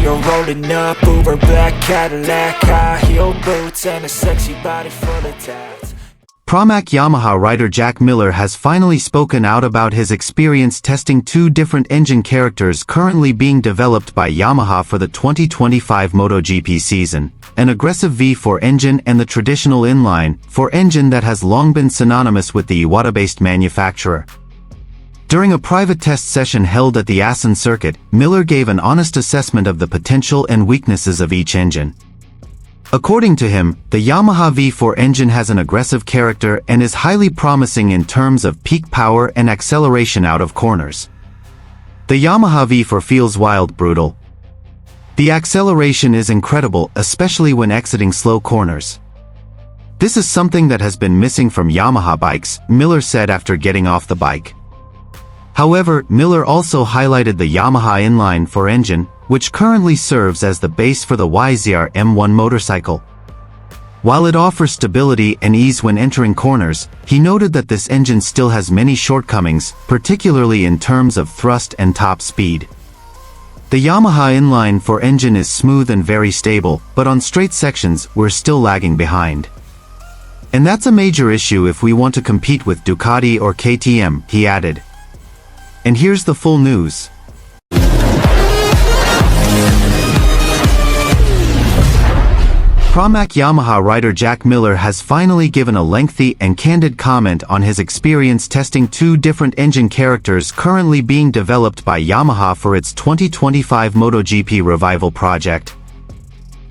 You're rolling up, Uber black Cadillac, high heel boots, and a sexy body full of tats. Pramac Yamaha rider Jack Miller has finally spoken out about his experience testing two different engine characters currently being developed by Yamaha for the 2025 Motogp season, an aggressive V4 engine and the traditional inline-4 engine that has long been synonymous with the Iwata-based manufacturer. During a private test session held at the Assen circuit, Miller gave an honest assessment of the potential and weaknesses of each engine. According to him, the Yamaha V4 engine has an aggressive character and is highly promising in terms of peak power and acceleration out of corners. The Yamaha V4 feels wild, brutal. The acceleration is incredible, especially when exiting slow corners. This is something that has been missing from Yamaha bikes, Miller said after getting off the bike. However, Miller also highlighted the Yamaha inline-4 engine, which currently serves as the base for the YZR M1 motorcycle. While it offers stability and ease when entering corners, he noted that this engine still has many shortcomings, particularly in terms of thrust and top speed. The Yamaha inline-4 engine is smooth and very stable, but on straight sections, we're still lagging behind. And that's a major issue if we want to compete with Ducati or KTM, he added. And here's the full news. Pramac Yamaha rider Jack Miller has finally given a lengthy and candid comment on his experience testing two different engine characters currently being developed by Yamaha for its 2025 Motogp Revival project.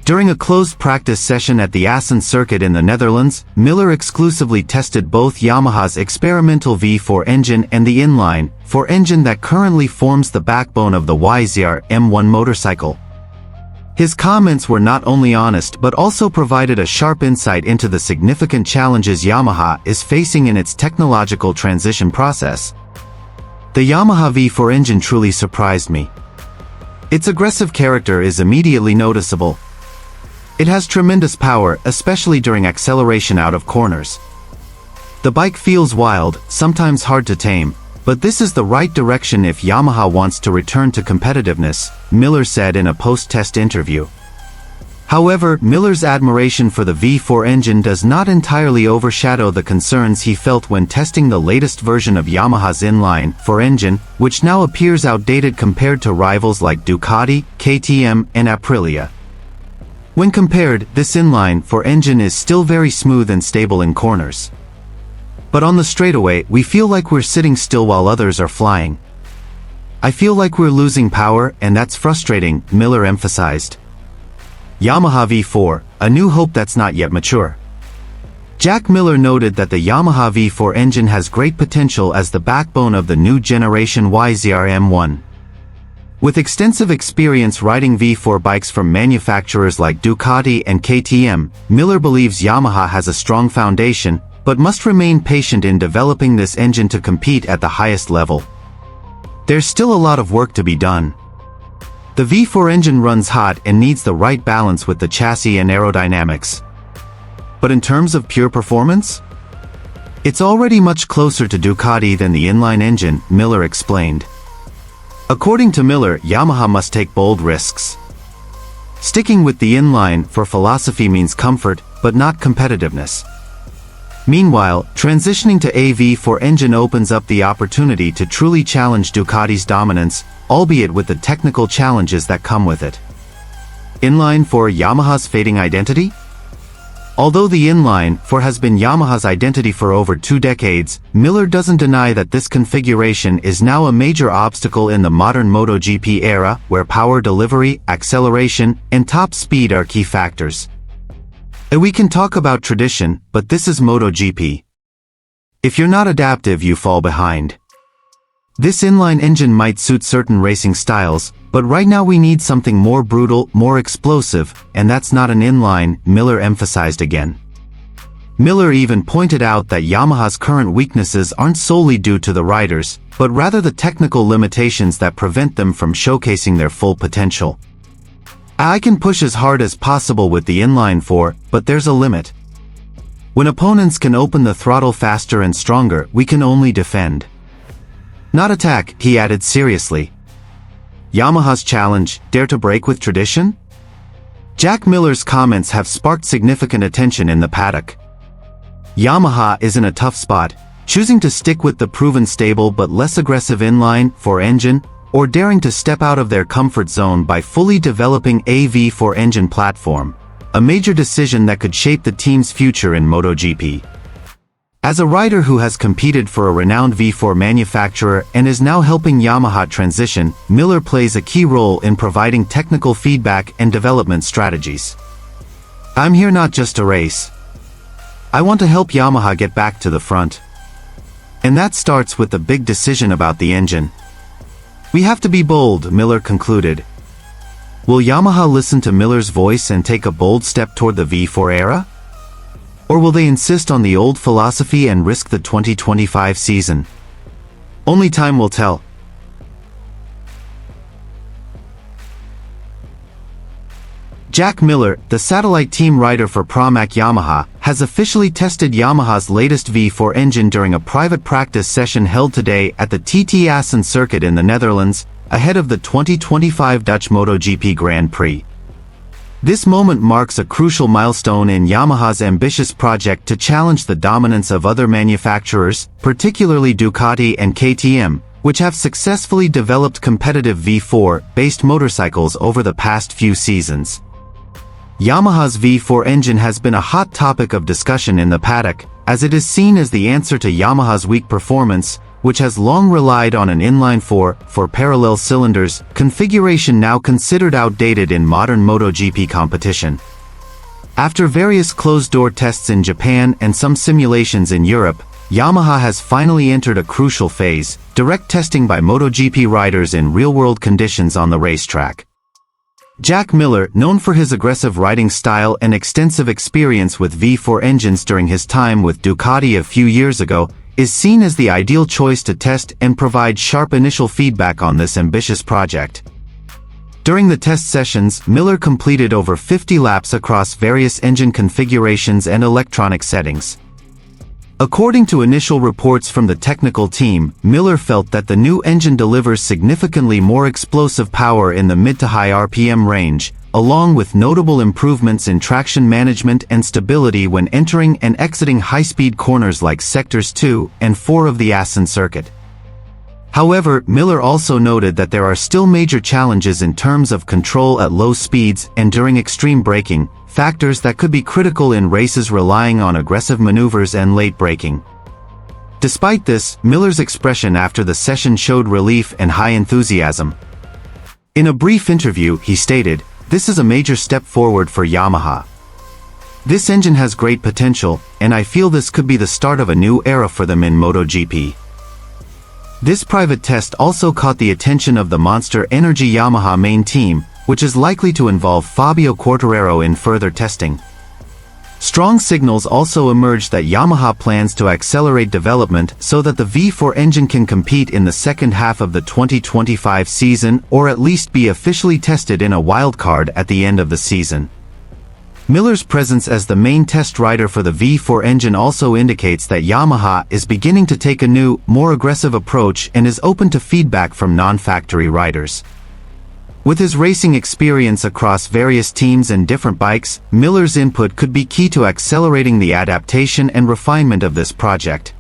During a closed practice session at the Assen circuit in the Netherlands, Miller exclusively tested both Yamaha's experimental V4 engine and the inline-4 engine that currently forms the backbone of the YZR M1 motorcycle. His comments were not only honest but also provided a sharp insight into the significant challenges Yamaha is facing in its technological transition process. The Yamaha V4 engine truly surprised me. Its aggressive character is immediately noticeable. It has tremendous power, especially during acceleration out of corners. The bike feels wild, sometimes hard to tame, but this is the right direction if Yamaha wants to return to competitiveness, Miller said in a post-test interview. However, Miller's admiration for the V4 engine does not entirely overshadow the concerns he felt when testing the latest version of Yamaha's inline-4 engine, which now appears outdated compared to rivals like Ducati, KTM, and Aprilia. When compared, this inline-4 engine is still very smooth and stable in corners. But on the straightaway, we feel like we're sitting still while others are flying. I feel like we're losing power, and that's frustrating, Miller emphasized. Yamaha V4, a new hope that's not yet mature. Jack Miller noted that the Yamaha V4 engine has great potential as the backbone of the new generation YZR M1. With extensive experience riding V4 bikes from manufacturers like Ducati and KTM, Miller believes Yamaha has a strong foundation, but must remain patient in developing this engine to compete at the highest level. There's still a lot of work to be done. The V4 engine runs hot and needs the right balance with the chassis and aerodynamics. But in terms of pure performance, it's already much closer to Ducati than the inline engine, Miller explained. According to Miller, Yamaha must take bold risks. Sticking with the inline-4 philosophy means comfort, but not competitiveness. Meanwhile, transitioning to a V4 engine opens up the opportunity to truly challenge Ducati's dominance, albeit with the technical challenges that come with it. Inline-4 Yamaha's fading identity? Although the inline-4 has been Yamaha's identity for over 2 decades, Miller doesn't deny that this configuration is now a major obstacle in the modern MotoGP era, where power delivery, acceleration, and top speed are key factors. And we can talk about tradition, but this is MotoGP. If you're not adaptive, you fall behind. This inline engine might suit certain racing styles, but right now we need something more brutal, more explosive, and that's not an inline, Miller emphasized again. Miller even pointed out that Yamaha's current weaknesses aren't solely due to the riders, but rather the technical limitations that prevent them from showcasing their full potential. I can push as hard as possible with the inline-4, but there's a limit. When opponents can open the throttle faster and stronger, we can only defend. Not attack, he added seriously. Yamaha's challenge, dare to break with tradition? Jack Miller's comments have sparked significant attention in the paddock. Yamaha is in a tough spot, choosing to stick with the proven stable but less aggressive inline-4 engine, or daring to step out of their comfort zone by fully developing a V4 engine platform, a major decision that could shape the team's future in Motogp. As a rider who has competed for a renowned V4 manufacturer and is now helping Yamaha transition, Miller plays a key role in providing technical feedback and development strategies. "I'm here not just to race. I want to help Yamaha get back to the front. And that starts with the big decision about the engine. We have to be bold," Miller concluded. Will Yamaha listen to Miller's voice and take a bold step toward the V4 era? Or will they insist on the old philosophy and risk the 2025 season? Only time will tell. Jack Miller, the satellite team rider for Pramac Yamaha, has officially tested Yamaha's latest V4 engine during a private practice session held today at the TT Assen circuit in the Netherlands, ahead of the 2025 Dutch Motogp Grand Prix. This moment marks a crucial milestone in Yamaha's ambitious project to challenge the dominance of other manufacturers, particularly Ducati and KTM, which have successfully developed competitive V4-based motorcycles over the past few seasons. Yamaha's V4 engine has been a hot topic of discussion in the paddock, as it is seen as the answer to Yamaha's weak performance, which has long relied on an inline-4 for parallel cylinders, configuration now considered outdated in modern Motogp competition. After various closed-door tests in Japan and some simulations in Europe, Yamaha has finally entered a crucial phase, direct testing by Motogp riders in real-world conditions on the racetrack. Jack Miller, known for his aggressive riding style and extensive experience with V4 engines during his time with Ducati a few years ago, is seen as the ideal choice to test and provide sharp initial feedback on this ambitious project. During the test sessions, Miller completed over 50 laps across various engine configurations and electronic settings. According to initial reports from the technical team, Miller felt that the new engine delivers significantly more explosive power in the mid to high RPM range, along with notable improvements in traction management and stability when entering and exiting high-speed corners like sectors 2 and 4 of the Assen circuit. However, Miller also noted that there are still major challenges in terms of control at low speeds and during extreme braking, factors that could be critical in races relying on aggressive maneuvers and late braking. Despite this, Miller's expression after the session showed relief and high enthusiasm. In a brief interview, he stated, "This is a major step forward for Yamaha. This engine has great potential, and I feel this could be the start of a new era for them in Motogp." This private test also caught the attention of the Monster Energy Yamaha main team, which is likely to involve Fabio Quartararo in further testing. Strong signals also emerged that Yamaha plans to accelerate development so that the V4 engine can compete in the second half of the 2025 season or at least be officially tested in a wildcard at the end of the season. Miller's presence as the main test rider for the V4 engine also indicates that Yamaha is beginning to take a new, more aggressive approach and is open to feedback from non-factory riders. With his racing experience across various teams and different bikes, Miller's input could be key to accelerating the adaptation and refinement of this project.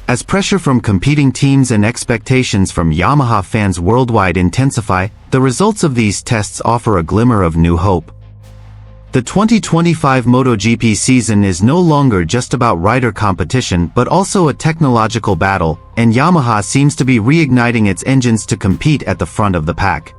As pressure from competing teams and expectations from Yamaha fans worldwide intensify, the results of these tests offer a glimmer of new hope. The 2025 Motogp season is no longer just about rider competition but also a technological battle, and Yamaha seems to be reigniting its engines to compete at the front of the pack.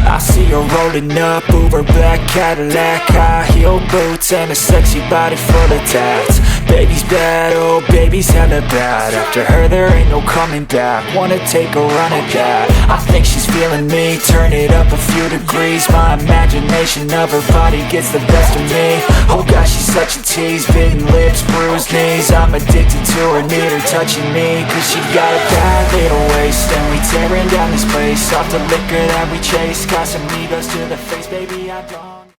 I see her rolling up, Uber black Cadillac, high heel boots and a sexy body full of tats. Baby's bad, oh baby's hella bad. After her there ain't no coming back. Wanna take a run at that. I think she's feeling me, turn it up a few degrees. My imagination of her body gets the best of me. Oh gosh, she's such a tease, bitten lips, bruised knees. I'm addicted to her, need her touching me. Cause she got a bad little waist, and we tearing down this place off the liquor that we chase. Got some egos to the face, baby, I don't